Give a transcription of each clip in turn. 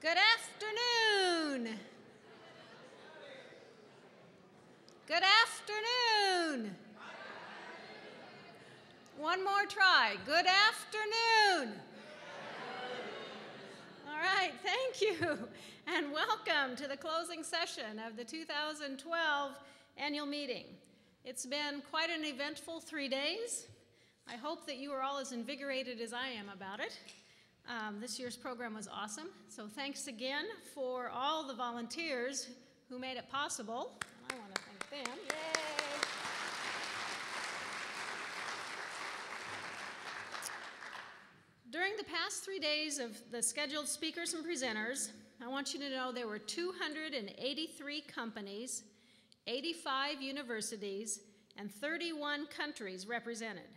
Good afternoon. Good afternoon. One more try. Good afternoon. All right, thank you, and welcome to the closing session of the 2012 annual meeting. It's been quite an eventful 3 days. I hope that you are all as invigorated as I am about it. This year's program was awesome, so thanks again for all the volunteers who made it possible. I want to thank them. Yay! During the past 3 days of the scheduled speakers and presenters, I want you to know there were 283 companies, 85 universities, and 31 countries represented.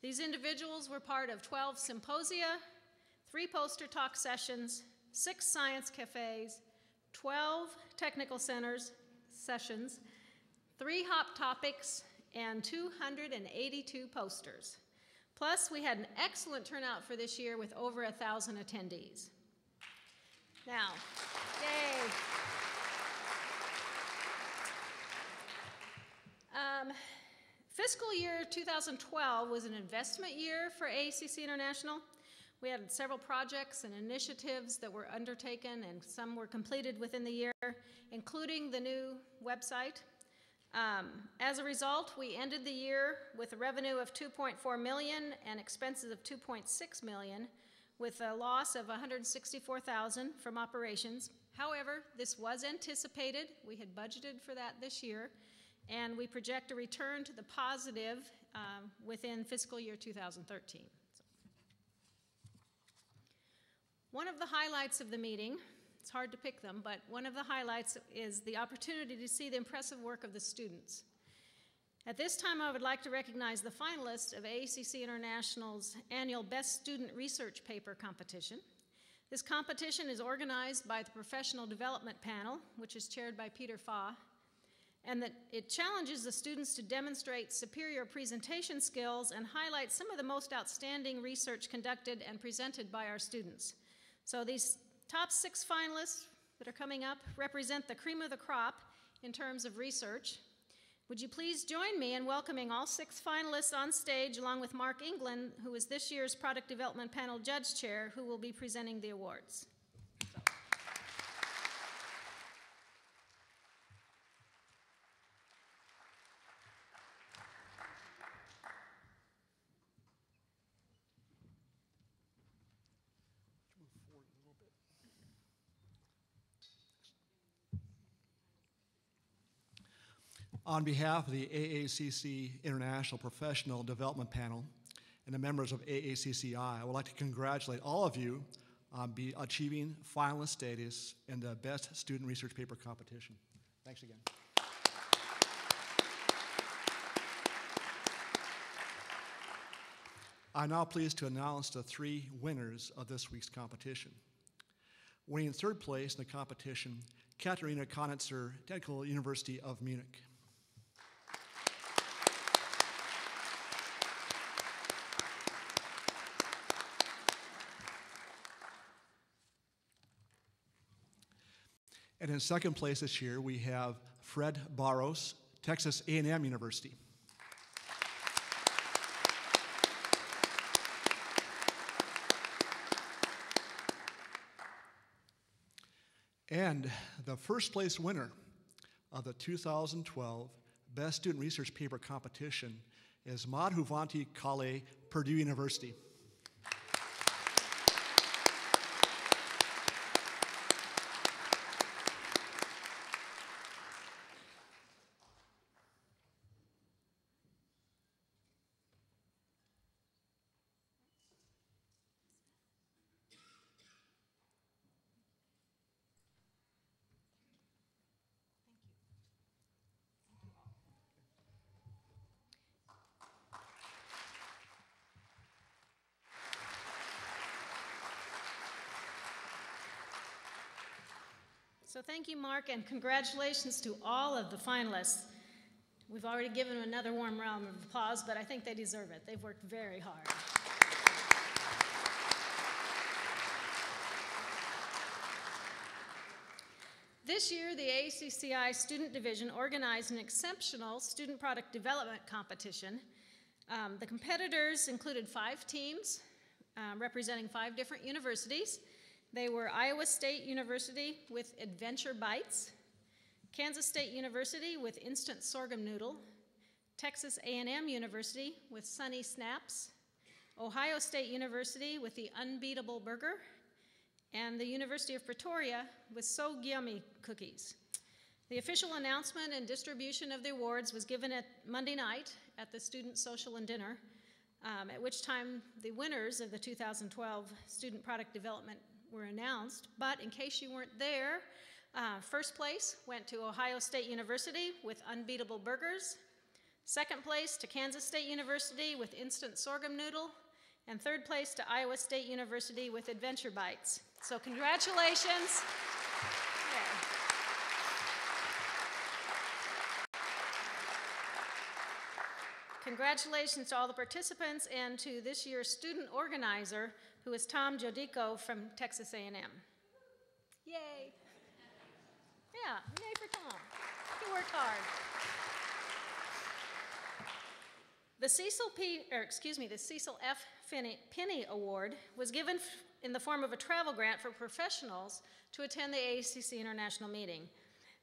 These individuals were part of 12 symposia, 3 poster talk sessions, 6 science cafes, 12 technical sessions, 3 hot topics, and 282 posters. Plus, we had an excellent turnout for this year with over 1,000 attendees. Now, yay! Fiscal year 2012 was an investment year for AACC International. We had several projects and initiatives that were undertaken, and some were completed within the year, including the new website. As a result, we ended the year with a revenue of $2.4 million and expenses of $2.6 million, with a loss of $164,000 from operations. However, this was anticipated. We had budgeted for that this year, and we project a return to the positive within fiscal year 2013. One of the highlights of the meeting, it's hard to pick them, but one of the highlights is the opportunity to see the impressive work of the students. At this time, I would like to recognize the finalists of AACC International's annual Best Student Research Paper competition. This competition is organized by the Professional Development Panel, which is chaired by Peter Fa, and that it challenges the students to demonstrate superior presentation skills and highlight some of the most outstanding research conducted and presented by our students. So these top 6 finalists that are coming up represent the cream of the crop in terms of research. Would you please join me in welcoming all 6 finalists on stage, along with Mark England, who is this year's Product Development Panel Judge Chair, who will be presenting the awards. On behalf of the AACC International Professional Development Panel and the members of AACCI, I would like to congratulate all of you on achieving finalist status in the Best Student Research Paper competition. Thanks again. I'm now pleased to announce the 3 winners of this week's competition. Winning in 3rd place in the competition, Katharina Konitzer, Technical University of Munich. And in 2nd place this year, we have Fred Barros, Texas A&M University. And the 1st place winner of the 2012 Best Student Research Paper competition is Madhuvanti Kale, Purdue University. So thank you, Mark, and congratulations to all of the finalists. We've already given them another warm round of applause, but I think they deserve it. They've worked very hard. This year, the AACCI Student Division organized an exceptional student product development competition. The competitors included 5 teams representing 5 different universities. They were Iowa State University with Adventure Bites, Kansas State University with Instant Sorghum Noodle, Texas A&M University with Sunny Snaps, Ohio State University with the Unbeatable Burger, and the University of Pretoria with So Yummy Cookies. The official announcement and distribution of the awards was given at Monday night at the Student Social and Dinner, at which time the winners of the 2012 Student Product Development were announced. But in case you weren't there, first place went to Ohio State University with Unbeatable Burgers, second place to Kansas State University with Instant Sorghum Noodle, and third place to Iowa State University with Adventure Bites. So congratulations. Yeah. Congratulations to all the participants and to this year's student organizer, who is Tom Jodico from Texas A&M. Yay. Yeah, yay for Tom. He worked hard. The Cecil F. Finney Award was given in the form of a travel grant for professionals to attend the AACC International Meeting.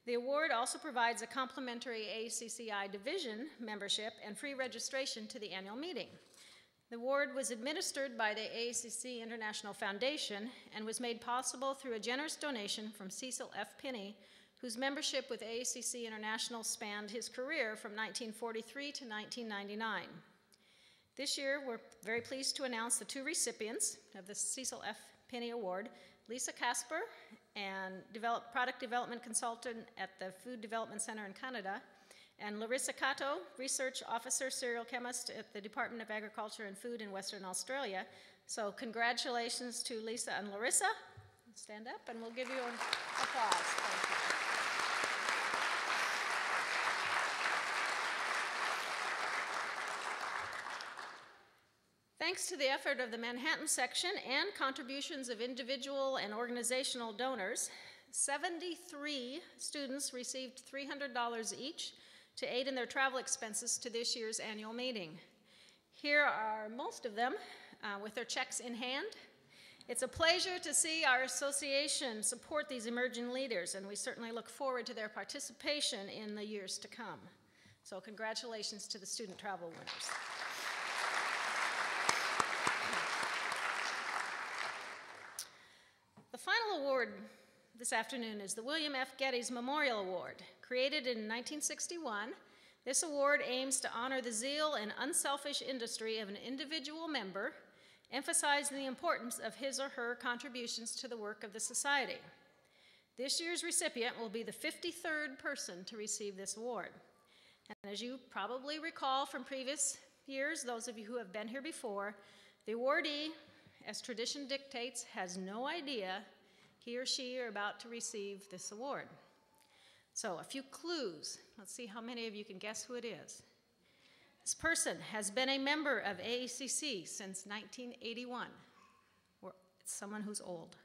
The award also provides a complimentary AACCI division membership and free registration to the annual meeting. The award was administered by the AACC International Foundation and was made possible through a generous donation from Cecil F. Finney, whose membership with AACC International spanned his career from 1943 to 1999. This year, we're very pleased to announce the 2 recipients of the Cecil F. Finney Award, Lisa Casper, and product development consultant at the Food Development Center in Canada, and Larissa Cato, research officer, cereal chemist at the Department of Agriculture and Food in Western Australia. So congratulations to Lisa and Larissa. Stand up and we'll give you an applause. Thank you. Thanks to the effort of the Manhattan section and contributions of individual and organizational donors, 73 students received $300 each to aid in their travel expenses to this year's annual meeting. Here are most of them with their checks in hand. It's a pleasure to see our association support these emerging leaders, and we certainly look forward to their participation in the years to come. So congratulations to the student travel winners. The final award this afternoon is the William F. Geddes Memorial Award. Created in 1961, this award aims to honor the zeal and unselfish industry of an individual member, emphasizing the importance of his or her contributions to the work of the society. This year's recipient will be the 53rd person to receive this award. And as you probably recall from previous years, those of you who have been here before, the awardee, as tradition dictates, has no idea he or she are about to receive this award. So a few clues. Let's see how many of you can guess who it is. This person has been a member of AACC since 1981. Or it's someone who's old.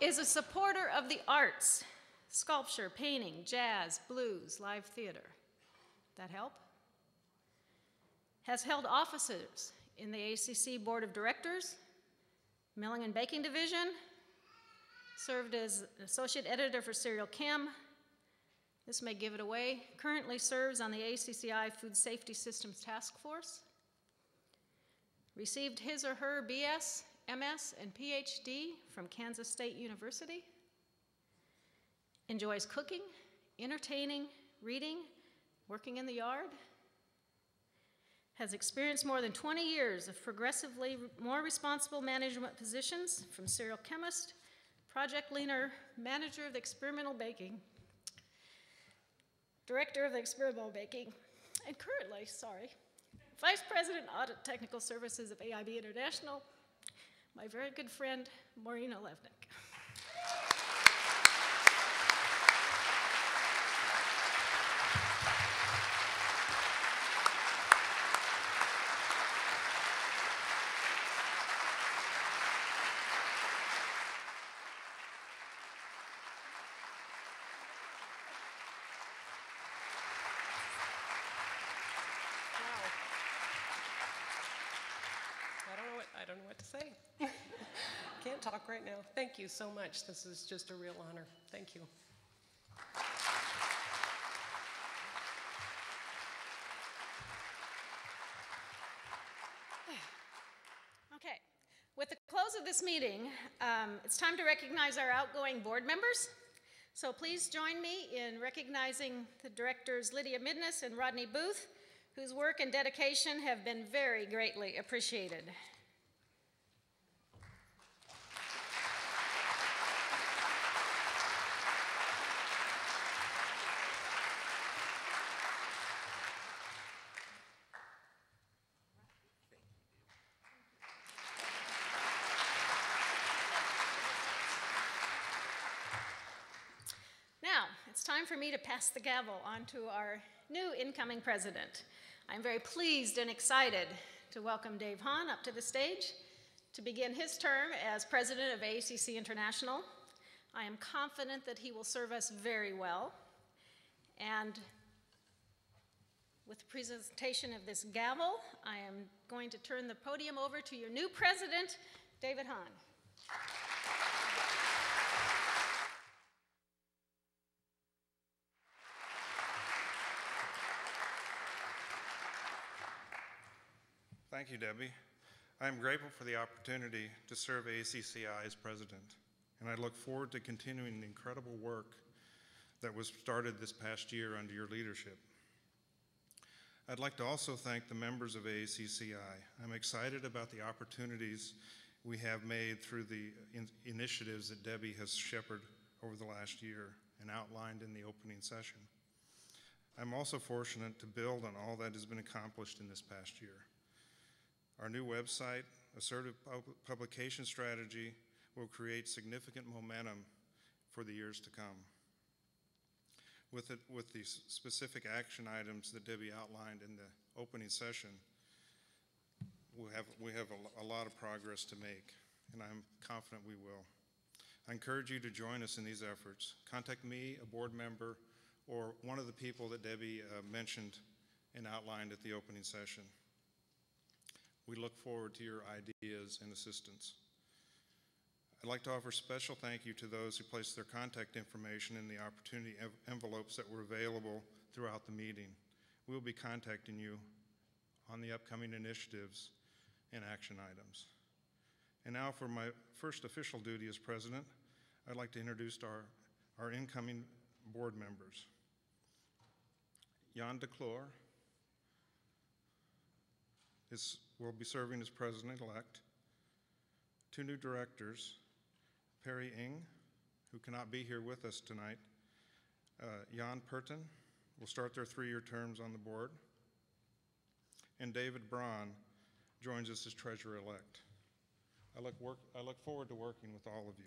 Is a supporter of the arts, sculpture, painting, jazz, blues, live theater. That help? Has held offices in the AACC Board of Directors, Milling and Baking Division, served as Associate Editor for Cereal Chem. This may give it away. Currently serves on the AACCI Food Safety Systems Task Force. Received his or her BS, MS, and PhD from Kansas State University. Enjoys cooking, entertaining, reading, working in the yard. Has experienced more than 20 years of progressively more responsible management positions, from cereal chemist, project leader, manager of the experimental baking, director of the experimental baking, and currently, Vice President Audit Technical Services of AIB International, my very good friend, Maureen Olevnik. I don't know what to say. Can't talk right now. Thank you so much. This is just a real honor. Thank you. Okay, with the close of this meeting, it's time to recognize our outgoing board members. So please join me in recognizing the directors Lydia Midness and Rodney Booth, whose work and dedication have been very greatly appreciated. Now, it's time for me to pass the gavel on to our new incoming president. I'm very pleased and excited to welcome Dave Hahn up to the stage to begin his term as president of AACC International. I am confident that he will serve us very well. And with the presentation of this gavel, I am going to turn the podium over to your new president, David Hahn. Thank you, Debbie. I am grateful for the opportunity to serve AACCI as president, and I look forward to continuing the incredible work that was started this past year under your leadership. I'd like to also thank the members of AACCI. I'm excited about the opportunities we have made through the initiatives that Debbie has shepherded over the last year and outlined in the opening session. I'm also fortunate to build on all that has been accomplished in this past year. Our new website, assertive publication strategy, will create significant momentum for the years to come. With the specific action items that Debbie outlined in the opening session, we have a lot of progress to make, and I'm confident we will. I encourage you to join us in these efforts. Contact me, a board member, or one of the people that Debbie mentioned and outlined at the opening session. We look forward to your ideas and assistance. I'd like to offer special thank you to those who placed their contact information in the opportunity envelopes that were available throughout the meeting. We will be contacting you on the upcoming initiatives and action items. And now for my first official duty as president, I'd like to introduce our incoming board members. Jan de Cloor will be serving as president-elect. Two new directors, Perry Ng, who cannot be here with us tonight. Jan Perton will start their 3-year terms on the board. And David Braun joins us as treasurer-elect. I look forward to working with all of you.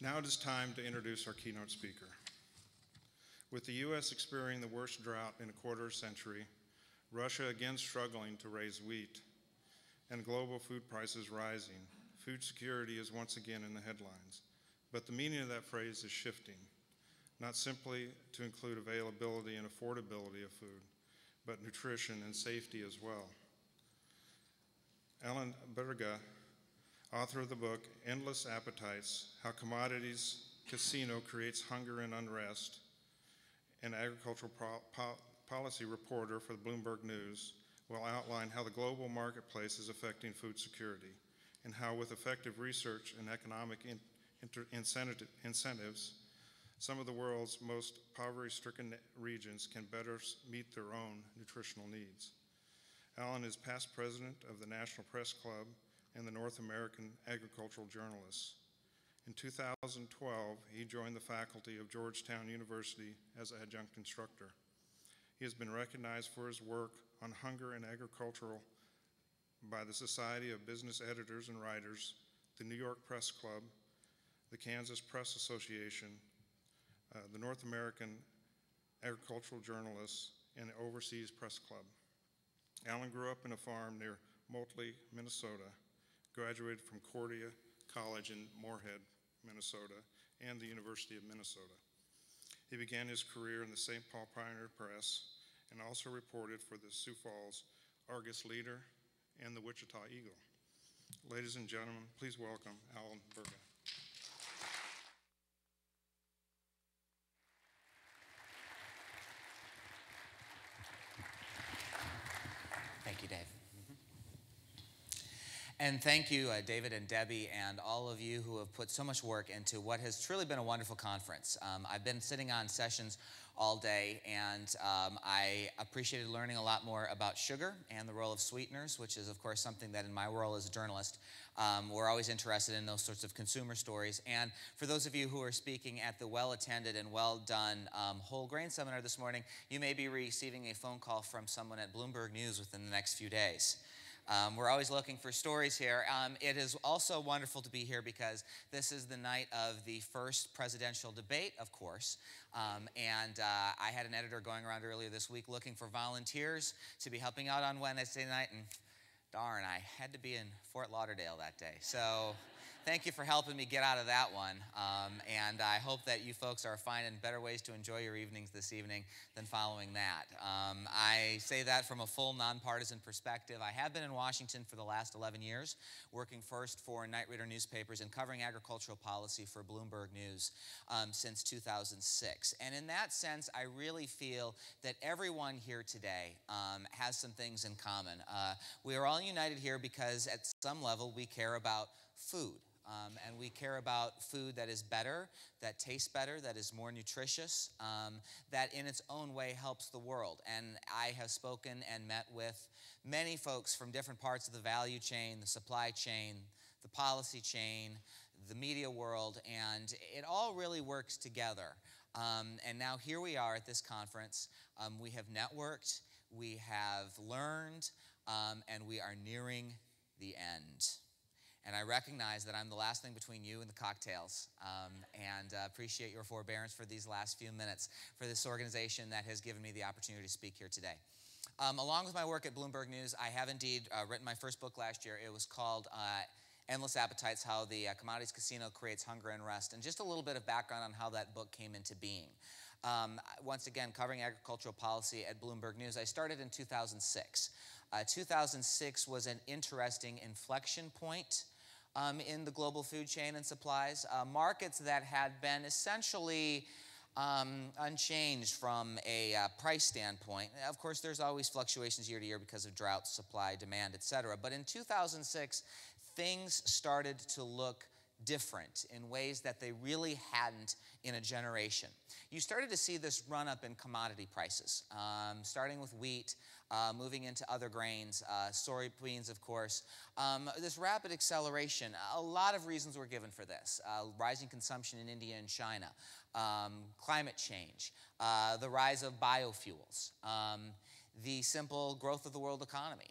Now it is time to introduce our keynote speaker. With the U.S. experiencing the worst drought in a quarter century, Russia again struggling to raise wheat, and global food prices rising, food security is once again in the headlines. But the meaning of that phrase is shifting, not simply to include availability and affordability of food, but nutrition and safety as well. Alan Bjerga, author of the book, Endless Appetites, How Commodities Casino Creates Hunger and Unrest, and agricultural policy reporter for the Bloomberg News, will outline how the global marketplace is affecting food security, and how with effective research and economic incentives, some of the world's most poverty-stricken regions can better meet their own nutritional needs. Alan is past president of the National Press Club and the North American Agricultural Journalists. In 2012, he joined the faculty of Georgetown University as adjunct instructor. He has been recognized for his work on hunger and agricultural by the Society of Business Editors and Writers, the New York Press Club, the Kansas Press Association, the North American agricultural journalist, and the Overseas Press Club. Alan grew up in a farm near Motley, Minnesota, graduated from Cordia College in Moorhead, Minnesota, and the University of Minnesota. He began his career in the St. Paul Pioneer Press and also reported for the Sioux Falls Argus Leader and the Wichita Eagle. Ladies and gentlemen, please welcome Alan Bjerga. Thank you, Dave. And thank you, David and Debbie, and all of you who have put so much work into what has truly been a wonderful conference. I've been sitting on sessions all day, and I appreciated learning a lot more about sugar and the role of sweeteners, which is, of course, something that in my role as a journalist, we're always interested in those sorts of consumer stories. And for those of you who are speaking at the well-attended and well-done whole grain seminar this morning, you may be receiving a phone call from someone at Bloomberg News within the next few days. We're always looking for stories here. It is also wonderful to be here because this is the night of the first presidential debate, of course. I had an editor going around earlier this week looking for volunteers to be helping out on Wednesday night, and darn, I had to be in Fort Lauderdale that day. So thank you for helping me get out of that one. And I hope that you folks are finding better ways to enjoy your evenings this evening than following that. I say that from a full nonpartisan perspective. I have been in Washington for the last 11 years, working first for Night Reader newspapers and covering agricultural policy for Bloomberg News since 2006. And in that sense, I really feel that everyone here today has some things in common. We are all united here because at some level we care about food. And we care about food that is better, that tastes better, that is more nutritious, that in its own way helps the world. And I have spoken and met with many folks from different parts of the value chain, the supply chain, the policy chain, the media world, and it all really works together. And now here we are at this conference. We have networked, we have learned, and we are nearing the end. And I recognize that I'm the last thing between you and the cocktails, and appreciate your forbearance for these last few minutes for this organization that has given me the opportunity to speak here today. Along with my work at Bloomberg News, I have indeed written my first book last year. It was called Endless Appetites, How the Commodities Casino Creates Hunger and Rest, and just a little bit of background on how that book came into being. Once again, covering agricultural policy at Bloomberg News, I started in 2006. 2006 was an interesting inflection point in the global food chain and supplies. Markets that had been essentially unchanged from a price standpoint. Of course, there's always fluctuations year to year because of drought, supply, demand, etc. But in 2006, things started to look different in ways that they really hadn't in a generation. You started to see this run up in commodity prices, starting with wheat, moving into other grains, soybeans, of course. This rapid acceleration, a lot of reasons were given for this. Rising consumption in India and China, climate change, the rise of biofuels, the simple growth of the world economy.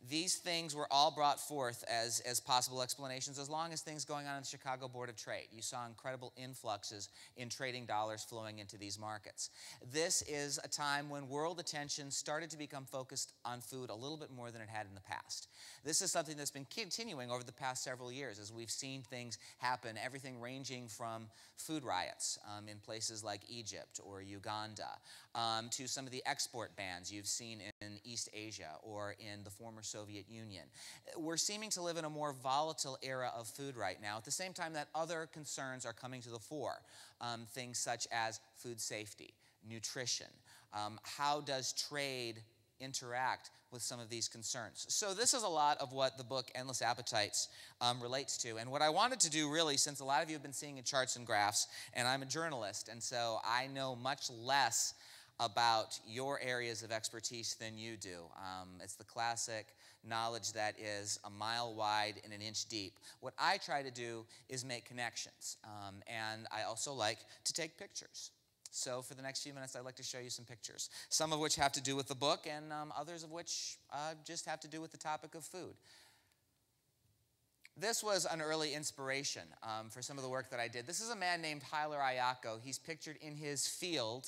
These things were all brought forth as possible explanations as long as things going on in the Chicago Board of Trade. You saw incredible influxes in trading dollars flowing into these markets. This is a time when world attention started to become focused on food a little bit more than it had in the past. This is something that's been continuing over the past several years as we've seen things happen, everything ranging from food riots in places like Egypt or Uganda to some of the export bans you've seen in East Asia or in the former Soviet Union. We're seeming to live in a more volatile era of food right now at the same time that other concerns are coming to the fore. Things such as food safety, nutrition, how does trade interact with some of these concerns. So this is a lot of what the book Endless Appetites relates to. And what I wanted to do really, since a lot of you have been seeing in charts and graphs, and I'm a journalist, and so I know much less about your areas of expertise than you do. It's the classic knowledge that is a mile wide and an inch deep. What I try to do is make connections, and I also like to take pictures. So for the next few minutes, I'd like to show you some pictures, some of which have to do with the book and others of which just have to do with the topic of food. This was an early inspiration for some of the work that I did. This is a man named Tyler Ayako. He's pictured in his field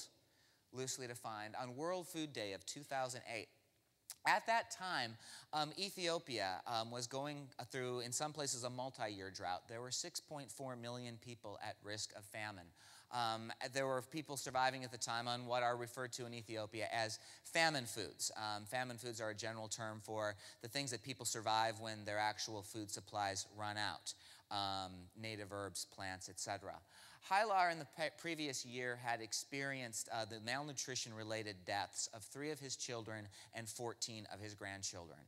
loosely defined, on World Food Day of 2008. At that time, Ethiopia was going through, in some places, a multi-year drought. There were 6.4 million people at risk of famine. There were people surviving at the time on what are referred to in Ethiopia as famine foods. Famine foods are a general term for the things that people survive when their actual food supplies run out. Native herbs, plants, etc. Hylar in the previous year had experienced the malnutrition-related deaths of 3 of his children and 14 of his grandchildren.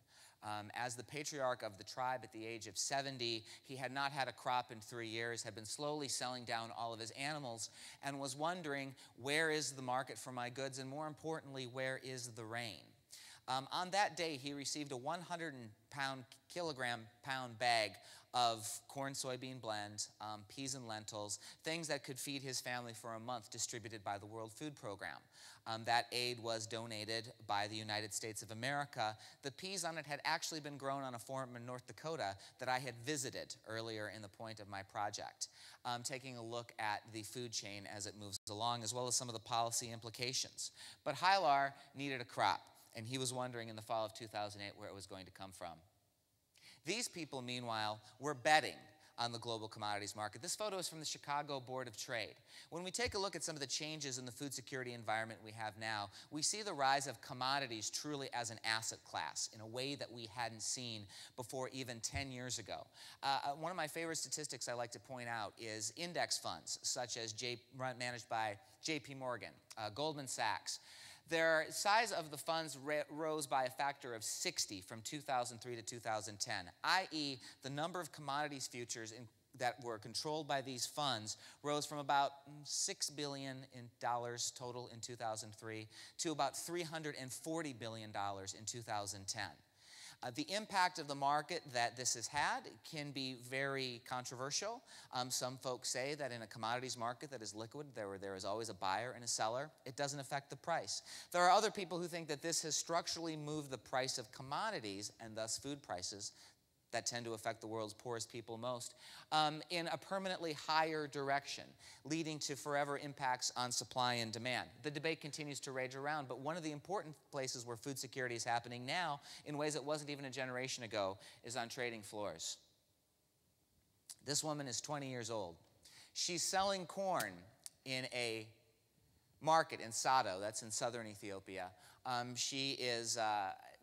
As the patriarch of the tribe at the age of 70, he had not had a crop in 3 years, had been slowly selling down all of his animals, and was wondering, where is the market for my goods, and more importantly, where is the rain? On that day, he received a 100-kilogram-pound bag of corn soybean blend, peas and lentils, things that could feed his family for a month, distributed by the World Food Program. That aid was donated by the United States of America. The peas on it had actually been grown on a farm in North Dakota that I had visited earlier in the point of my project, taking a look at the food chain as it moves along, as well as some of the policy implications. But Hylar needed a crop, and he was wondering in the fall of 2008 where it was going to come from. These people, meanwhile, were betting on the global commodities market. This photo is from the Chicago Board of Trade. When we take a look at some of the changes in the food security environment we have now, we see the rise of commodities truly as an asset class in a way that we hadn't seen before even 10 years ago. One of my favorite statistics I like to point out is index funds, such as managed by J.P. Morgan, Goldman Sachs. Their size of the funds rose by a factor of 60 from 2003 to 2010, i.e. the number of commodities futures that were controlled by these funds rose from about $6 billion total in 2003 to about $340 billion in 2010. The impact of the market that this has had can be very controversial. Some folks say that in a commodities market that is liquid, there is always a buyer and a seller. It doesn't affect the price. There are other people who think that this has structurally moved the price of commodities, and thus food prices, that tend to affect the world's poorest people most, in a permanently higher direction, leading to forever impacts on supply and demand. The debate continues to rage around, but one of the important places where food security is happening now, in ways it wasn't even a generation ago, is on trading floors. This woman is 20 years old. She's selling corn in a market in Sado, that's in southern Ethiopia. She is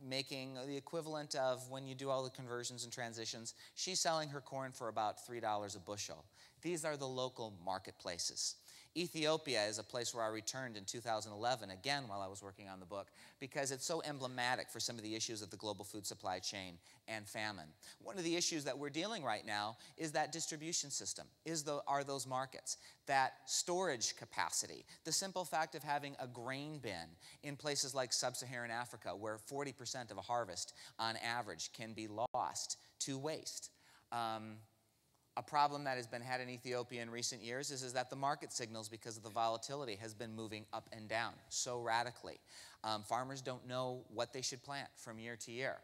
making the equivalent of, when you do all the conversions and transitions, she's selling her corn for about $3 a bushel. These are the local marketplaces. Ethiopia is a place where I returned in 2011, again while I was working on the book, because it's so emblematic for some of the issues of the global food supply chain and famine. One of the issues that we're dealing right now is that distribution system, are those markets, that storage capacity, the simple fact of having a grain bin in places like sub-Saharan Africa, where 40% of a harvest on average can be lost to waste. A problem that has been had in Ethiopia in recent years is that the market signals, because of the volatility, has been moving up and down so radically. Farmers don't know what they should plant from year to year.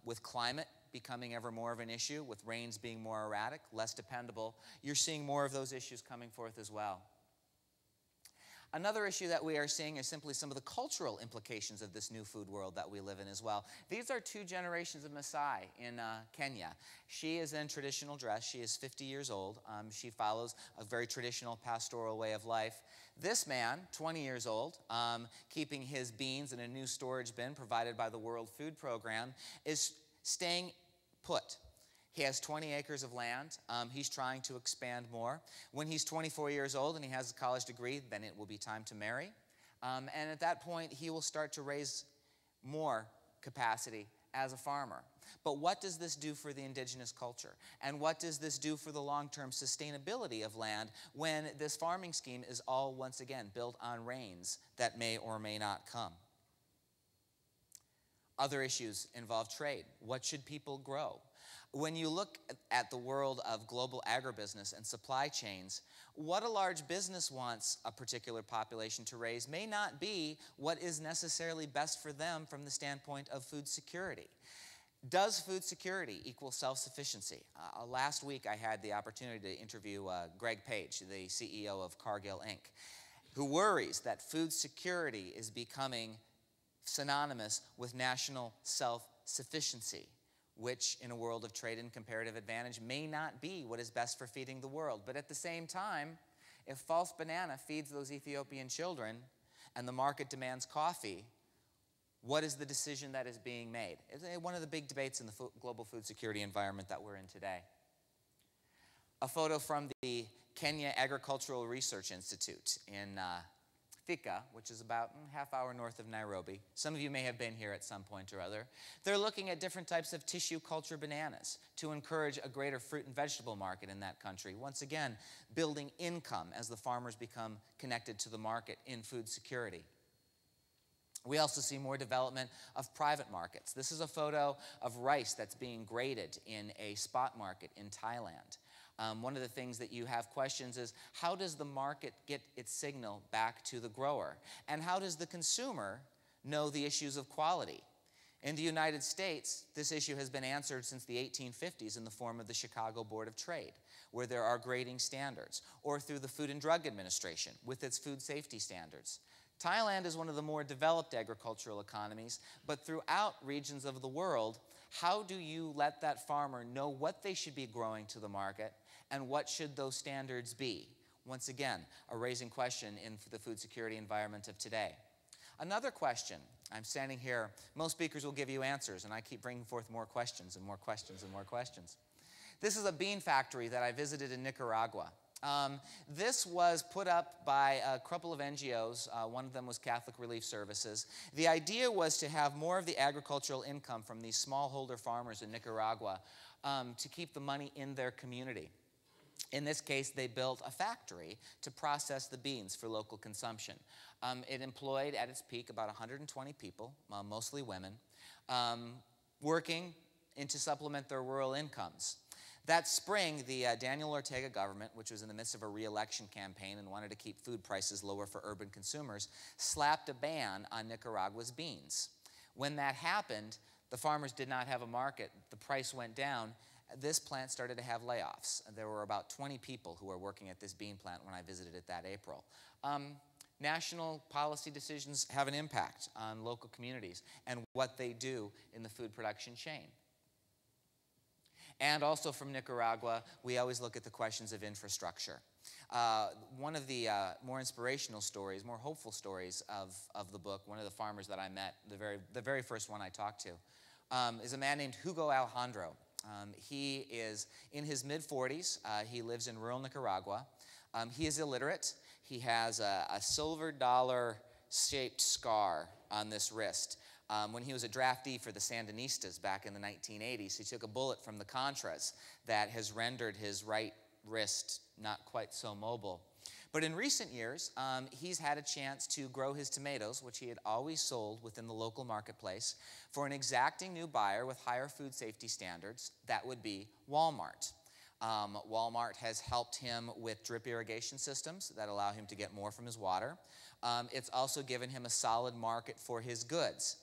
With climate becoming ever more of an issue, with rains being more erratic, less dependable, you're seeing more of those issues coming forth as well. Another issue that we are seeing is simply some of the cultural implications of this new food world that we live in as well. These are 2 generations of Maasai in Kenya. She is in traditional dress. She is 50 years old. She follows a very traditional pastoral way of life. This man, 20 years old, keeping his beans in a new storage bin provided by the World Food Program, is staying put. He has 20 acres of land. He's trying to expand more. When he's 24 years old and he has a college degree, then it will be time to marry. And at that point, he will start to raise more capacity as a farmer. But what does this do for the indigenous culture? And what does this do for the long-term sustainability of land when this farming scheme is all, once again, built on rains that may or may not come? Other issues involve trade. What should people grow? When you look at the world of global agribusiness and supply chains, what a large business wants a particular population to raise may not be what is necessarily best for them from the standpoint of food security. Does food security equal self-sufficiency? Last week I had the opportunity to interview Greg Page, the CEO of Cargill Inc. who worries that food security is becoming synonymous with national self-sufficiency, which in a world of trade and comparative advantage may not be what is best for feeding the world. But at the same time, if false banana feeds those Ethiopian children and the market demands coffee, what is the decision that is being made? It's one of the big debates in the global food security environment that we're in today. A photo from the Kenya Agricultural Research Institute in Thika, which is about a half hour north of Nairobi. Some of you may have been here at some point or other. They're looking at different types of tissue culture bananas to encourage a greater fruit and vegetable market in that country. Once again, building income as the farmers become connected to the market in food security. We also see more development of private markets. This is a photo of rice that's being graded in a spot market in Thailand. One of the things that you have questions is, how does the market get its signal back to the grower? And how does the consumer know the issues of quality? In the United States, this issue has been answered since the 1850s in the form of the Chicago Board of Trade, where there are grading standards, or through the Food and Drug Administration with its food safety standards. Thailand is one of the more developed agricultural economies, but throughout regions of the world, how do you let that farmer know what they should be growing to the market and what should those standards be? Once again, a raising question in the food security environment of today. Another question, I'm standing here, most speakers will give you answers, and I keep bringing forth more questions and more questions and more questions. This is a bean factory that I visited in Nicaragua. This was put up by a couple of NGOs. One of them was Catholic Relief Services. The idea was to have more of the agricultural income from these smallholder farmers in Nicaragua to keep the money in their community. In this case, they built a factory to process the beans for local consumption. It employed, at its peak, about 120 people, mostly women, working to supplement their rural incomes. That spring, the Daniel Ortega government, which was in the midst of a re-election campaign and wanted to keep food prices lower for urban consumers, slapped a ban on Nicaragua's beans. When that happened, the farmers did not have a market. The price went down. This plant started to have layoffs. There were about 20 people who were working at this bean plant when I visited it that April. National policy decisions have an impact on local communities and what they do in the food production chain. And also from Nicaragua, we always look at the questions of infrastructure. One of the more inspirational stories, more hopeful stories of the book, one of the farmers that I met, the very first one I talked to, is a man named Hugo Alejandro. He is in his mid-40s. He lives in rural Nicaragua. He is illiterate. He has a silver dollar-shaped scar on this wrist. When he was a draftee for the Sandinistas back in the 1980s, he took a bullet from the Contras that has rendered his right wrist not quite so mobile. But in recent years, he's had a chance to grow his tomatoes, which he had always sold within the local marketplace, for an exacting new buyer with higher food safety standards. That would be Walmart. Walmart has helped him with drip irrigation systems that allow him to get more from his water. It's also given him a solid market for his goods,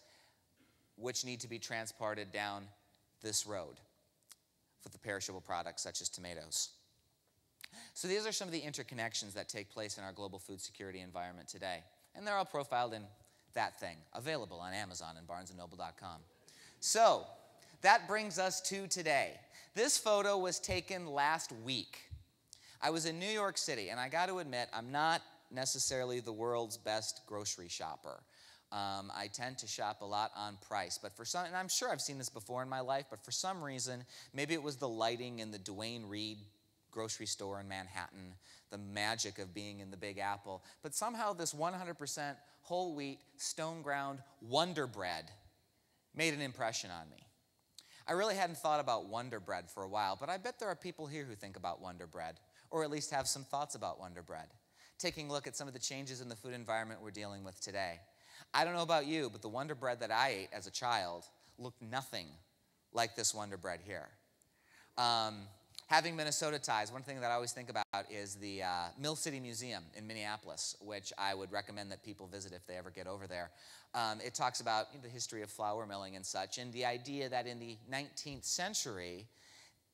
which need to be transported down this road for the perishable products such as tomatoes. So these are some of the interconnections that take place in our global food security environment today. And they're all profiled in that thing, available on Amazon and barnesandnoble.com. So that brings us to today. This photo was taken last week. I was in New York City, and I got to admit, I'm not necessarily the world's best grocery shopper. I tend to shop a lot on price, but for some, and I'm sure I've seen this before in my life, but for some reason, maybe it was the lighting in the Duane Reade grocery store in Manhattan, the magic of being in the Big Apple, but somehow this 100% whole wheat, stone ground Wonder Bread made an impression on me. I really hadn't thought about Wonder Bread for a while, but I bet there are people here who think about Wonder Bread, or at least have some thoughts about Wonder Bread, taking a look at some of the changes in the food environment we're dealing with today. I don't know about you, but the Wonder Bread that I ate as a child looked nothing like this Wonder Bread here. Having Minnesota ties, one thing that I always think about is the Mill City Museum in Minneapolis, which I would recommend that people visit if they ever get over there. It talks about the history of flour milling and such, and the idea that in the 19th century,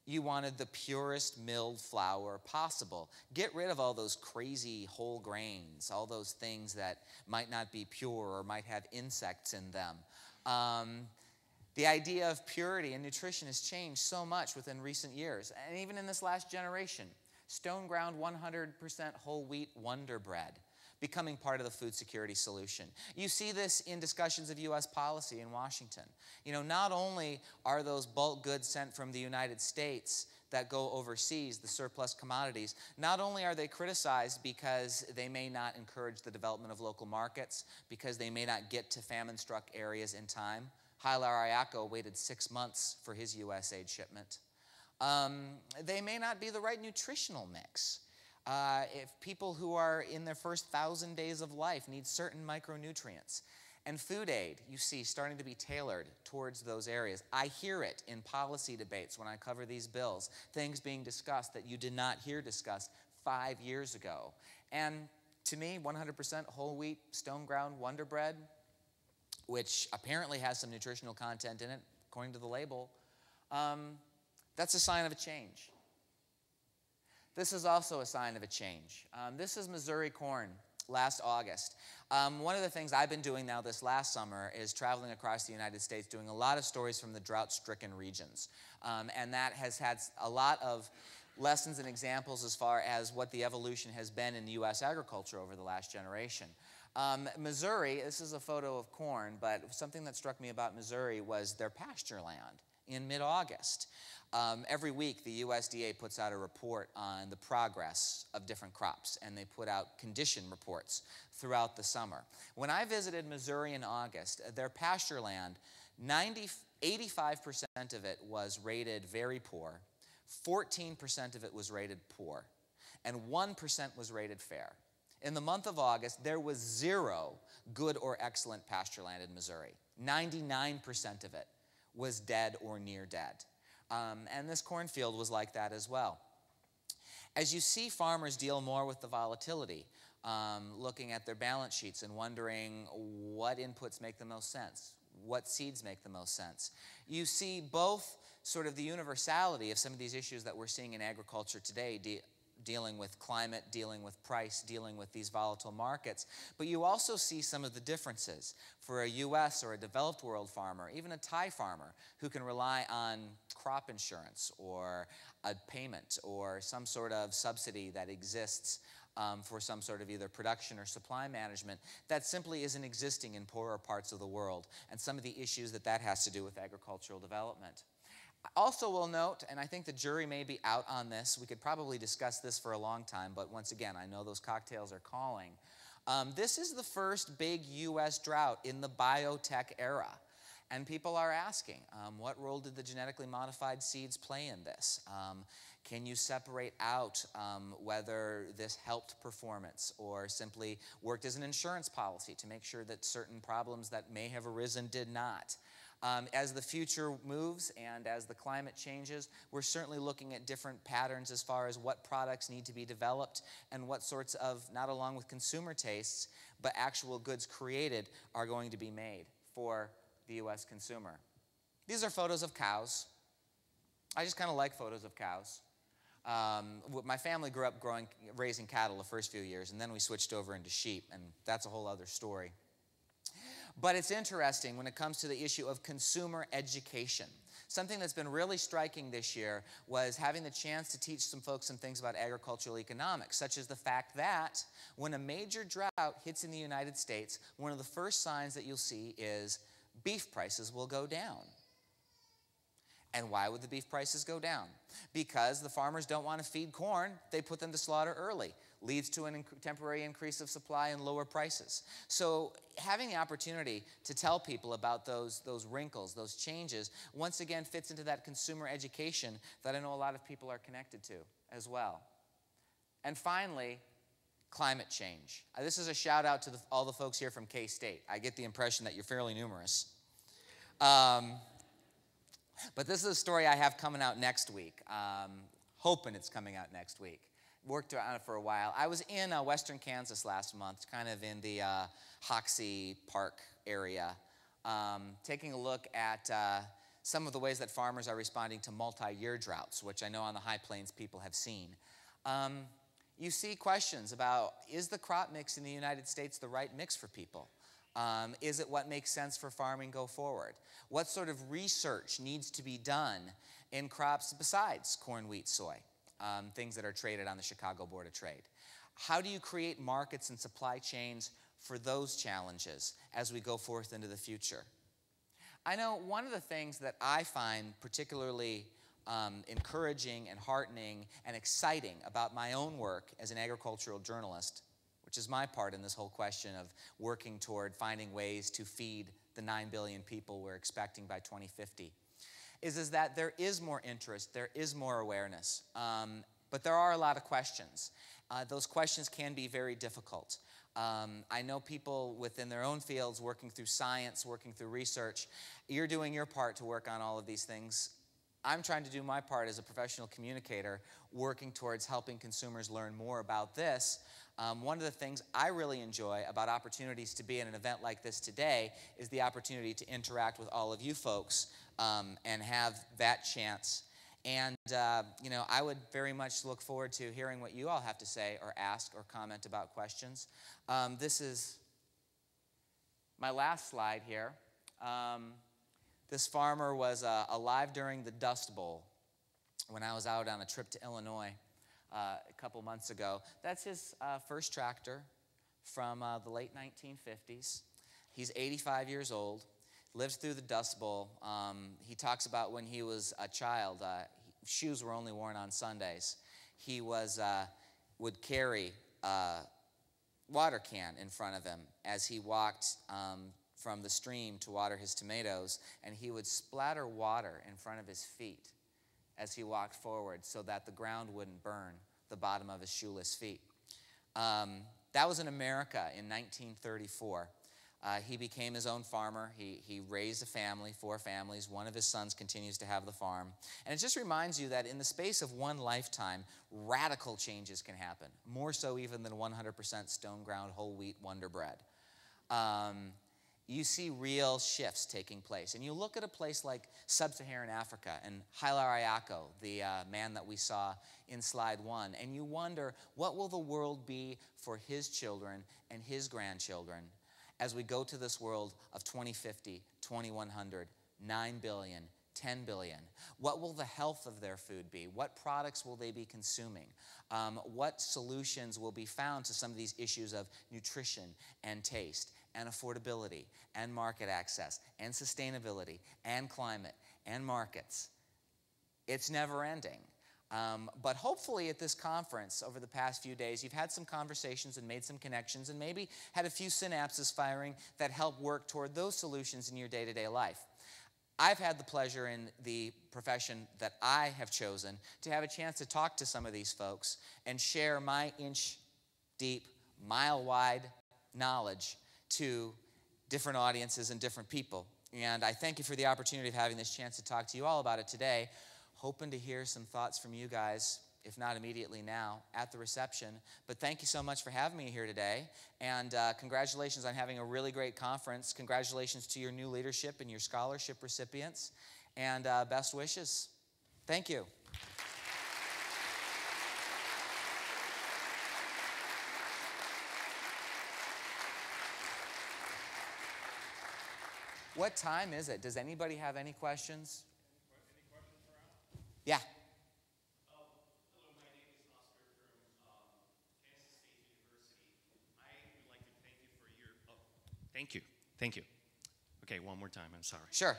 You wanted the purest milled flour possible. Get rid of all those crazy whole grains, all those things that might not be pure or might have insects in them. The idea of purity and nutrition has changed so much within recent years, and even in this last generation. Stone ground 100% whole wheat Wonder Bread becoming part of the food security solution. You see this in discussions of U.S. policy in Washington. You know, not only are those bulk goods sent from the United States that go overseas, the surplus commodities, not only are they criticized because they may not encourage the development of local markets, because they may not get to famine-struck areas in time. Haile Ariako waited 6 months for his U.S. aid shipment. They may not be the right nutritional mix. If people who are in their first 1,000 days of life need certain micronutrients. And food aid, you see, starting to be tailored towards those areas. I hear it in policy debates when I cover these bills, things being discussed that you did not hear discussed 5 years ago. And to me, 100% whole wheat, stone ground Wonder Bread, which apparently has some nutritional content in it, according to the label, that's a sign of a change. This is also a sign of a change. This is Missouri corn last August. One of the things I've been doing now this last summer is traveling across the United States, doing a lot of stories from the drought-stricken regions. And that has had a lot of lessons and examples as far as what the evolution has been in U.S. agriculture over the last generation. Missouri, this is a photo of corn, but something that struck me about Missouri was their pasture land in mid-August. Every week, the USDA puts out a report on the progress of different crops, and they put out condition reports throughout the summer. When I visited Missouri in August, their pasture land, 85% of it was rated very poor, 14% of it was rated poor, and 1% was rated fair. In the month of August, there was 0 good or excellent pasture land in Missouri. 99% of it was dead or near dead. And this cornfield was like that as well. As you see farmers deal more with the volatility, looking at their balance sheets and wondering what inputs make the most sense, what seeds make the most sense, you see both sort of the universality of some of these issues that we're seeing in agriculture today, dealing with climate, dealing with price, dealing with these volatile markets. But you also see some of the differences for a U.S. or a developed world farmer, even a Thai farmer, who can rely on crop insurance or a payment or some sort of subsidy that exists for some sort of either production or supply management that simply isn't existing in poorer parts of the world, and some of the issues that has to do with agricultural development. Also will note, and I think the jury may be out on this, we could probably discuss this for a long time, but once again, I know those cocktails are calling. This is the first big U.S. drought in the biotech era. And people are asking, what role did the genetically modified seeds play in this? Can you separate out whether this helped performance or simply worked as an insurance policy to make sure that certain problems that may have arisen did not? As the future moves and as the climate changes, we're certainly looking at different patterns as far as what products need to be developed and what sorts of, not along with consumer tastes, but actual goods created are going to be made for the U.S. consumer. These are photos of cows. I just kind of like photos of cows. My family grew up raising cattle the first few years, and then we switched over into sheep, and that's a whole other story. But it's interesting when it comes to the issue of consumer education. Something that's been really striking this year was having the chance to teach some folks some things about agricultural economics, such as the fact that when a major drought hits in the United States, one of the first signs that you'll see is beef prices will go down. And why would the beef prices go down? Because the farmers don't want to feed corn, they put them to slaughter early. Leads to a temporary increase of supply and lower prices. So having the opportunity to tell people about those wrinkles, those changes, once again fits into that consumer education that I know a lot of people are connected to as well. And finally, climate change. This is a shout out to all the folks here from K-State. I get the impression that you're fairly numerous. But this is a story I have coming out next week. Hoping it's coming out next week. Worked on it for a while. I was in western Kansas last month, kind of in the Hoxie Park area, taking a look at some of the ways that farmers are responding to multi-year droughts, which I know on the high plains people have seen. You see questions about, is the crop mix in the United States the right mix for people? Is it what makes sense for farming go forward? What sort of research needs to be done in crops besides corn, wheat, soy, things that are traded on the Chicago Board of Trade? How do you create markets and supply chains for those challenges as we go forth into the future? I know one of the things that I find particularly encouraging and heartening and exciting about my own work as an agricultural journalist, which is my part in this whole question of working toward finding ways to feed the 9 billion people we're expecting by 2050, is that there is more interest, there is more awareness, but there are a lot of questions. Those questions can be very difficult. I know people within their own fields working through science, working through research. You're doing your part to work on all of these things. I'm trying to do my part as a professional communicator, working towards helping consumers learn more about this. One of the things I really enjoy about opportunities to be at an event like this today is the opportunity to interact with all of you folks and have that chance. And, you know, I would very much look forward to hearing what you all have to say or ask or comment about questions. This is my last slide here. This farmer was alive during the Dust Bowl when I was out on a trip to Illinois a couple months ago. That's his first tractor from the late 1950s. He's 85 years old, lived through the Dust Bowl. He talks about when he was a child, shoes were only worn on Sundays. He would carry a water can in front of him as he walked from the stream to water his tomatoes, and he would splatter water in front of his feet as he walked forward so that the ground wouldn't burn the bottom of his shoeless feet. That was in America in 1934. He became his own farmer. He raised a family, 4 families. One of his sons continues to have the farm. And it just reminds you that in the space of one lifetime, radical changes can happen, more so even than 100% stone ground whole wheat Wonder Bread. You see real shifts taking place. And you look at a place like sub-Saharan Africa and Haile Ariako, the man that we saw in slide 1, and you wonder, what will the world be for his children and his grandchildren as we go to this world of 2050, 2100, 9 billion, 10 billion? What will the health of their food be? What products will they be consuming? What solutions will be found to some of these issues of nutrition and taste and affordability and market access and sustainability and climate and markets? It's never ending. But hopefully at this conference over the past few days, you've had some conversations and made some connections and maybe had a few synapses firing that help work toward those solutions in your day-to-day life. I've had the pleasure in the profession that I have chosen to have a chance to talk to some of these folks and share my inch-deep, mile-wide knowledge to different audiences and different people. And I thank you for the opportunity of having this chance to talk to you all about it today. Hoping to hear some thoughts from you guys, if not immediately now, at the reception. But thank you so much for having me here today. And congratulations on having a really great conference. Congratulations to your new leadership and your scholarship recipients. And best wishes. Thank you. What time is it? Does anybody have any questions? Any questions for Alan? Yeah. Hello, my name is Oscar from Kansas State University. I would like to thank you for your, thank you. Okay, one more time, I'm sorry. Sure.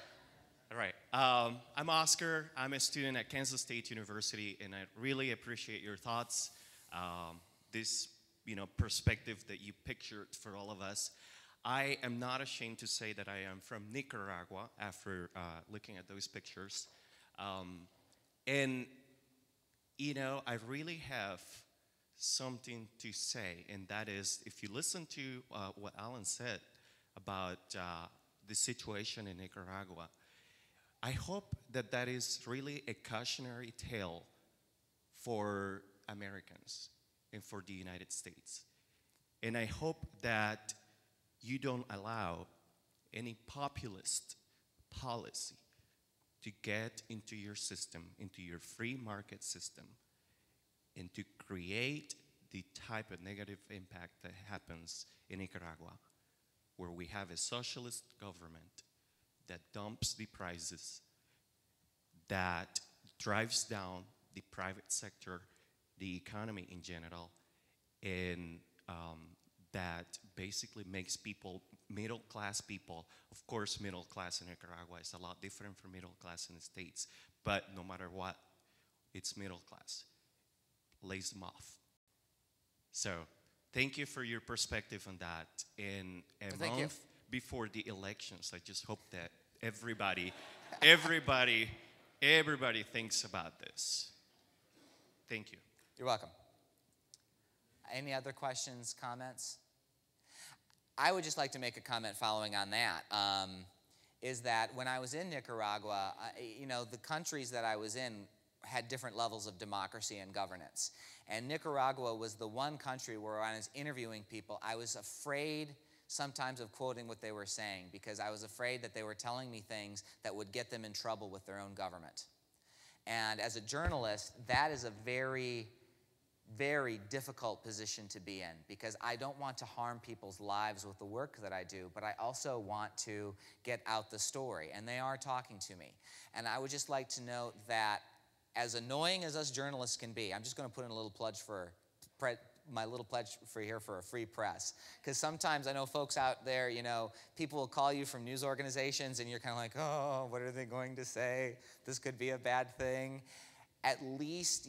All right, I'm Oscar. I'm a student at Kansas State University, and I really appreciate your thoughts, this, perspective that you pictured for all of us. I am not ashamed to say that I am from Nicaragua after looking at those pictures. And, I really have something to say, and that is, if you listen to what Alan said about the situation in Nicaragua, I hope that that is really a cautionary tale for Americans and for the United States. And I hope that you don't allow any populist policy to get into your system, into your free market system, and to create the type of negative impact that happens in Nicaragua, where we have a socialist government that dumps the prices, that drives down the private sector, the economy in general, and that basically makes people, middle-class people, of course middle class in Nicaragua is a lot different from middle class in the States, but no matter what, it's middle class, lays them off. So thank you for your perspective on that. And a month before the elections, I just hope that everybody thinks about this. Thank you. You're welcome. Any other questions, comments? I would just like to make a comment following on that, is that when I was in Nicaragua, the countries that I was in had different levels of democracy and governance. And Nicaragua was the one country where when I was interviewing people, I was afraid sometimes of quoting what they were saying because I was afraid that they were telling me things that would get them in trouble with their own government. And as a journalist, that is a very, very difficult position to be in because I don't want to harm people's lives with the work that I do, but I also want to get out the story. And they are talking to me. And I would just like to note that as annoying as us journalists can be, I'm just going to put in a little pledge for my little pledge for here for a free press. Because sometimes I know folks out there, people will call you from news organizations and you're kind of like, oh, what are they going to say? This could be a bad thing. At least,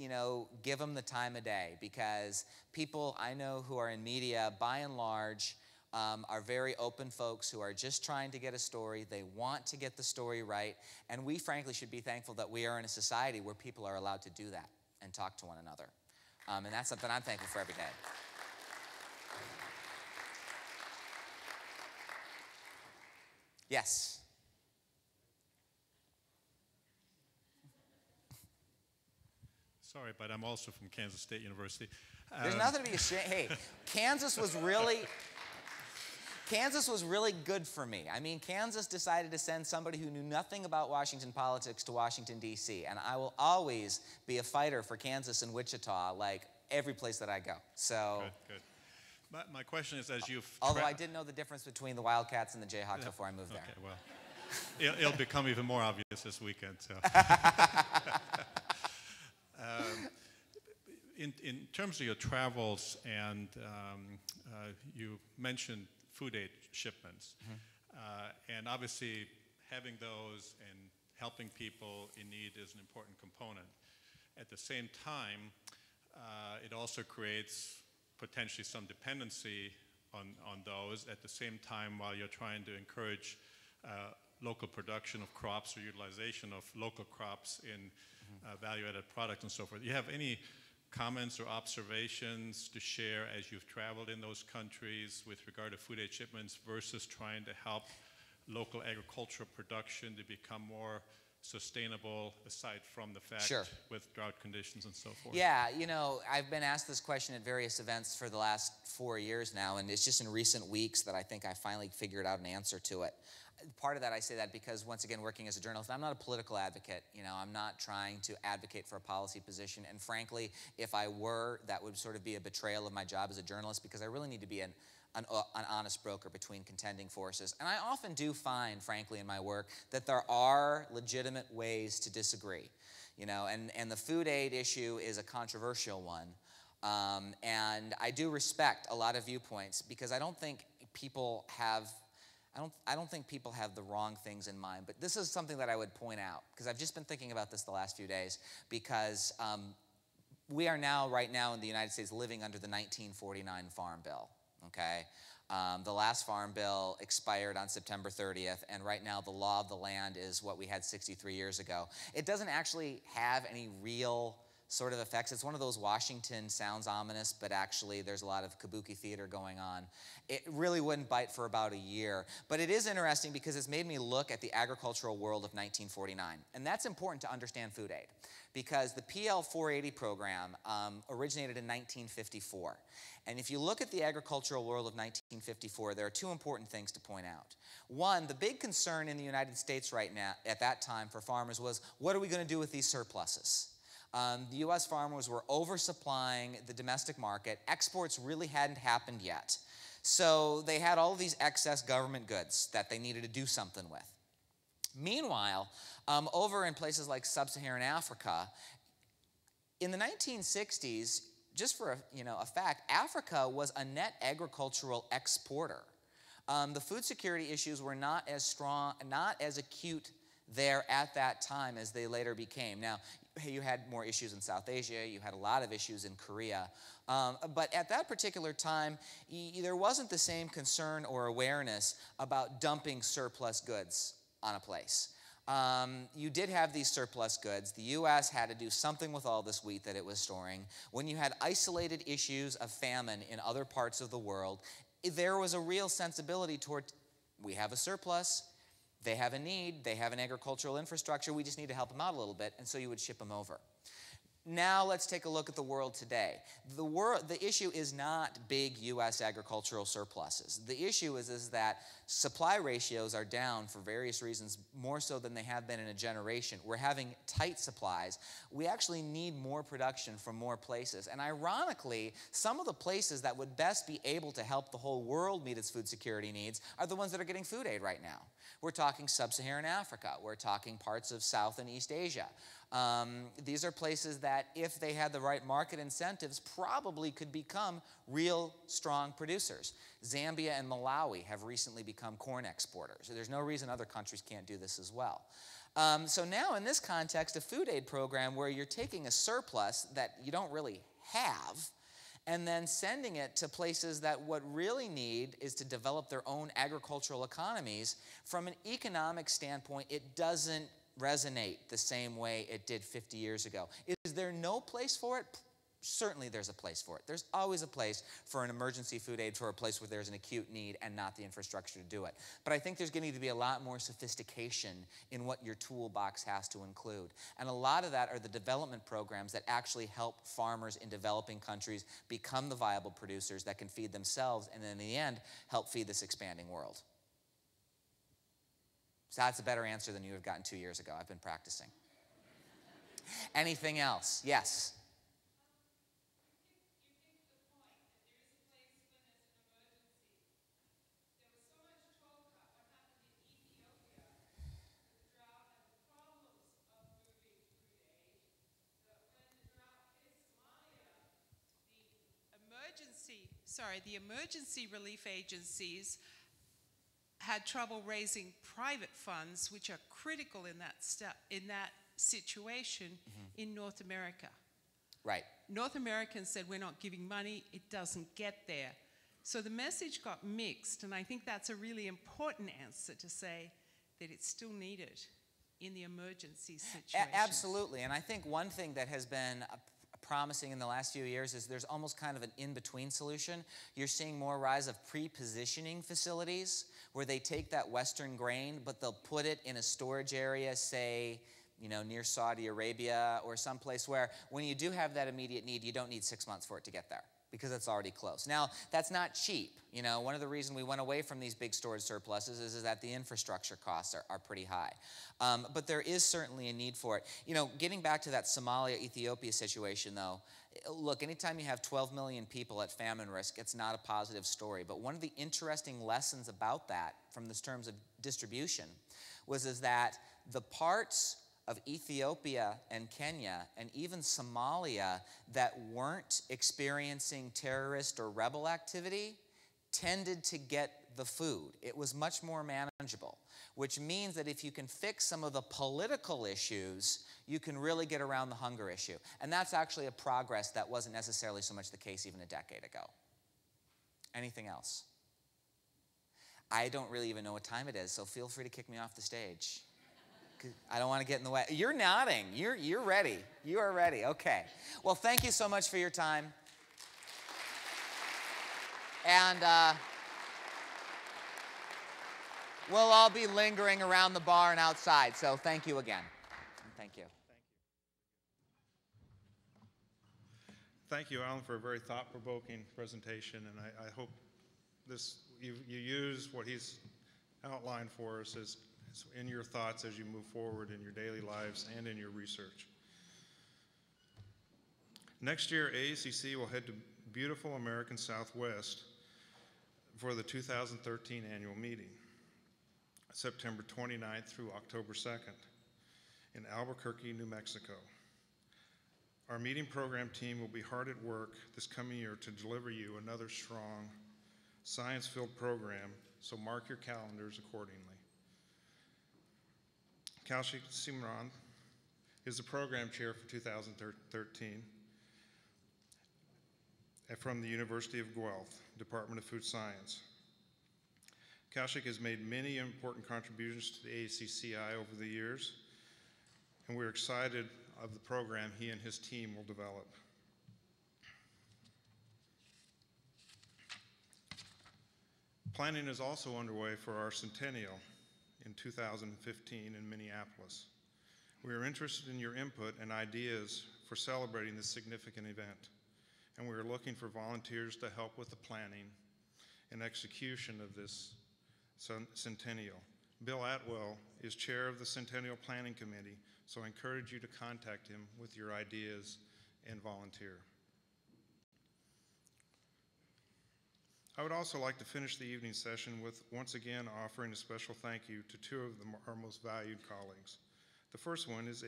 give them the time of day because people I know who are in media, by and large, are very open folks who are just trying to get a story. They want to get the story right. And we, frankly, should be thankful that we are in a society where people are allowed to do that and talk to one another. And that's something I'm thankful for every day. Yes. Sorry, but I'm also from Kansas State University. There's nothing to be ashamed. Hey, Kansas was really good for me. I mean, Kansas decided to send somebody who knew nothing about Washington politics to Washington, D.C., and I will always be a fighter for Kansas and Wichita, like every place that I go. So, Good. My question is, as you've... Although I didn't know the difference between the Wildcats and the Jayhawks before I moved there. Okay, well, it'll become even more obvious this weekend, so... In terms of your travels, and you mentioned food aid shipments, and obviously having those and helping people in need is an important component. At the same time, it also creates potentially some dependency on those at the same time while you're trying to encourage local production of crops or utilization of local crops in value-added products and so forth. Do you have any comments or observations to share as you've traveled in those countries with regard to food aid shipments versus trying to help local agricultural production to become more sustainable aside from the fact with drought conditions and so forth? Yeah, I've been asked this question at various events for the last 4 years now, and it's just in recent weeks that I think I finally figured out an answer to it. Part of that, I say that because, once again, working as a journalist, I'm not a political advocate. I'm not trying to advocate for a policy position. And frankly, if I were, that would sort of be a betrayal of my job as a journalist because I really need to be an honest broker between contending forces. And I often do find, frankly, in my work, that there are legitimate ways to disagree. And the food aid issue is a controversial one. And I do respect a lot of viewpoints because I don't think people have the wrong things in mind, but this is something that I would point out because I've just been thinking about this the last few days because we are now, right now in the United States, living under the 1949 Farm Bill, okay? The last Farm Bill expired on September 30th, and right now the law of the land is what we had 63 years ago. It doesn't actually have any real sort of effects. It's one of those Washington sounds ominous, but actually there's a lot of kabuki theater going on. It really wouldn't bite for about a year. But it is interesting because it's made me look at the agricultural world of 1949. And that's important to understand food aid, because the PL 480 program originated in 1954. And if you look at the agricultural world of 1954, there are two important things to point out. One, the big concern in the United States right now, at that time for farmers, was what are we going to do with these surpluses? The U.S. farmers were oversupplying the domestic market. Exports really hadn't happened yet. So they had all of these excess government goods that they needed to do something with. Meanwhile, over in places like sub-Saharan Africa, in the 1960s, just for a fact, Africa was a net agricultural exporter. The food security issues were not as strong, not as acute there at that time as they later became. Now, you had more issues in South Asia, you had a lot of issues in Korea, but at that particular time, there wasn't the same concern or awareness about dumping surplus goods on a place. You did have these surplus goods. The U.S. had to do something with all this wheat that it was storing. When you had isolated issues of famine in other parts of the world, there was a real sensibility toward, we have a surplus, they have a need, they have an agricultural infrastructure, we just need to help them out a little bit, and so you would ship them over. Now let's take a look at the world today. The issue is not big U.S. agricultural surpluses. The issue is that supply ratios are down for various reasons, more so than they have been in a generation. We're having tight supplies. We actually need more production from more places. And ironically, some of the places that would best be able to help the whole world meet its food security needs are the ones that are getting food aid right now. We're talking sub-Saharan Africa. We're talking parts of South and East Asia. These are places that, if they had the right market incentives, probably could become real strong producers. Zambia and Malawi have recently become corn exporters. There's no reason other countries can't do this as well. So now in this context, a food aid program where you're taking a surplus that you don't really have and then sending it to places that what really need is to develop their own agricultural economies, from an economic standpoint, it doesn't resonate the same way it did 50 years ago. Is there no place for it? Certainly there's a place for it. There's always a place for an emergency food aid for a place where there's an acute need and not the infrastructure to do it. But I think there's going to need to be a lot more sophistication in what your toolbox has to include. And a lot of that are the development programs that actually help farmers in developing countries become the viable producers that can feed themselves and in the end help feed this expanding world. So that's a better answer than you would have gotten 2 years ago. I've been practicing. Anything else? Yes? The emergency relief agencies had trouble raising private funds, which are critical in that situation in North America. Right. North Americans said, we're not giving money, it doesn't get there. So the message got mixed, and I think that's a really important answer to say that it's still needed in the emergency situation. Absolutely, and I think one thing that has been promising in the last few years is there's almost kind of an in-between solution. You're seeing more rise of pre-positioning facilities where they take that Western grain, but they'll put it in a storage area, say, near Saudi Arabia or someplace where when you do have that immediate need, you don't need 6 months for it to get there because it's already close. Now, that's not cheap. One of the reasons we went away from these big storage surpluses is that the infrastructure costs are pretty high. But there is certainly a need for it. Getting back to that Somalia-Ethiopia situation, though, look, anytime you have 12 million people at famine risk, it's not a positive story. But one of the interesting lessons about that, from this terms of distribution, is that the parts of Ethiopia and Kenya and even Somalia that weren't experiencing terrorist or rebel activity tended to get the food. It was much more manageable, which means that if you can fix some of the political issues, you can really get around the hunger issue. And that's actually a progress that wasn't necessarily so much the case even a decade ago. Anything else? I don't really even know what time it is, so feel free to kick me off the stage, I don't want to get in the way. You're nodding. You're ready. You are ready. Okay. Well, thank you so much for your time. And we'll all be lingering around the bar and outside. So thank you again. Thank you. Thank you, Alan, for a very thought-provoking presentation, and I hope you use what he's outlined for us as in your thoughts as you move forward in your daily lives and in your research. Next year, AACC will head to beautiful American Southwest for the 2013 annual meeting, September 29th through October 2nd in Albuquerque, New Mexico. Our meeting program team will be hard at work this coming year to deliver you another strong, science-filled program, so mark your calendars accordingly. Kaushik Simran is the program chair for 2013 from the University of Guelph, Department of Food Science. Kaushik has made many important contributions to the AACCI over the years, and we're excited of the program he and his team will develop. Planning is also underway for our centennial in 2015 in Minneapolis. We are interested in your input and ideas for celebrating this significant event, and we are looking for volunteers to help with the planning and execution of this centennial. Bill Atwell is chair of the Centennial Planning Committee, so I encourage you to contact him with your ideas and volunteer. I would also like to finish the evening session with once again offering a special thank you to two of our most valued colleagues. The first one is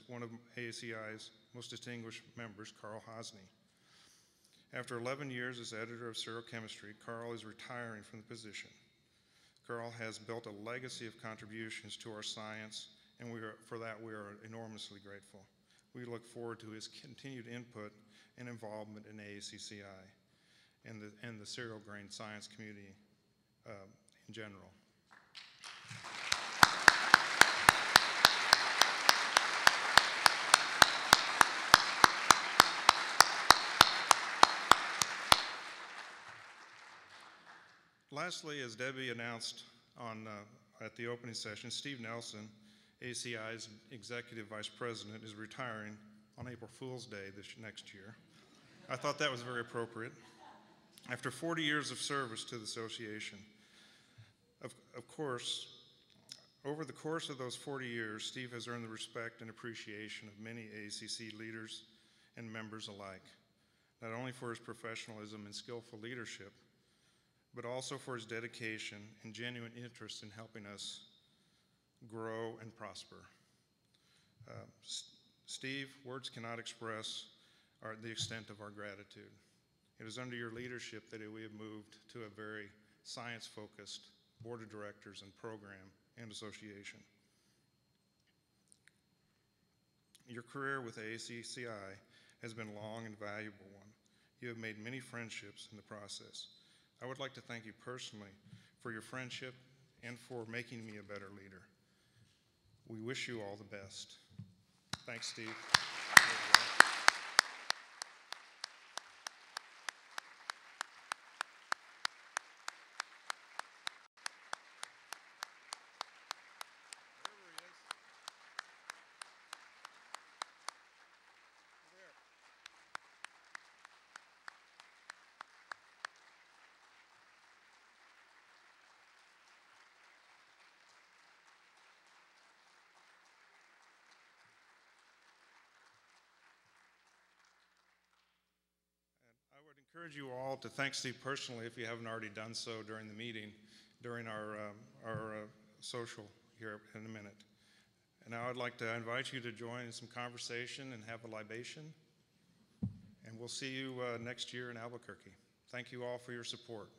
one of AACI's most distinguished members, Carl Hosny. After 11 years as editor of Serochemistry, Carl is retiring from the position. Carl has built a legacy of contributions to our science, and for that we are enormously grateful. We look forward to his continued input and involvement in AACCI and the cereal grain science community in general. Lastly, as Debbie announced at the opening session, Steve Nelson, ACI's Executive Vice President, is retiring on April Fool's Day this next year. I thought that was very appropriate. After 40 years of service to the association, of course, over the course of those 40 years, Steve has earned the respect and appreciation of many AACC leaders and members alike, not only for his professionalism and skillful leadership, but also for his dedication and genuine interest in helping us grow and prosper. Steve, words cannot express the extent of our gratitude. It is under your leadership that we have moved to a very science-focused board of directors and program and association. Your career with AACCI has been a long and valuable one. You have made many friendships in the process. I would like to thank you personally for your friendship and for making me a better leader. We wish you all the best. Thanks, Steve. I would encourage you all to thank Steve personally if you haven't already done so during the meeting, during our social here in a minute. And now I'd like to invite you to join in some conversation and have a libation. And we'll see you next year in Albuquerque. Thank you all for your support.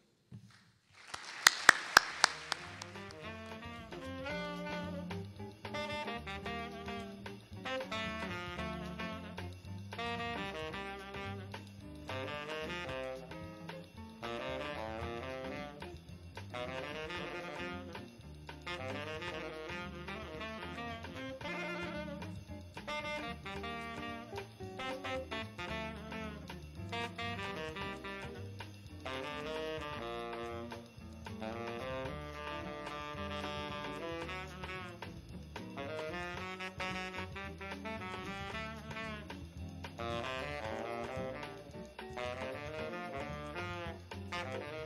Thank you.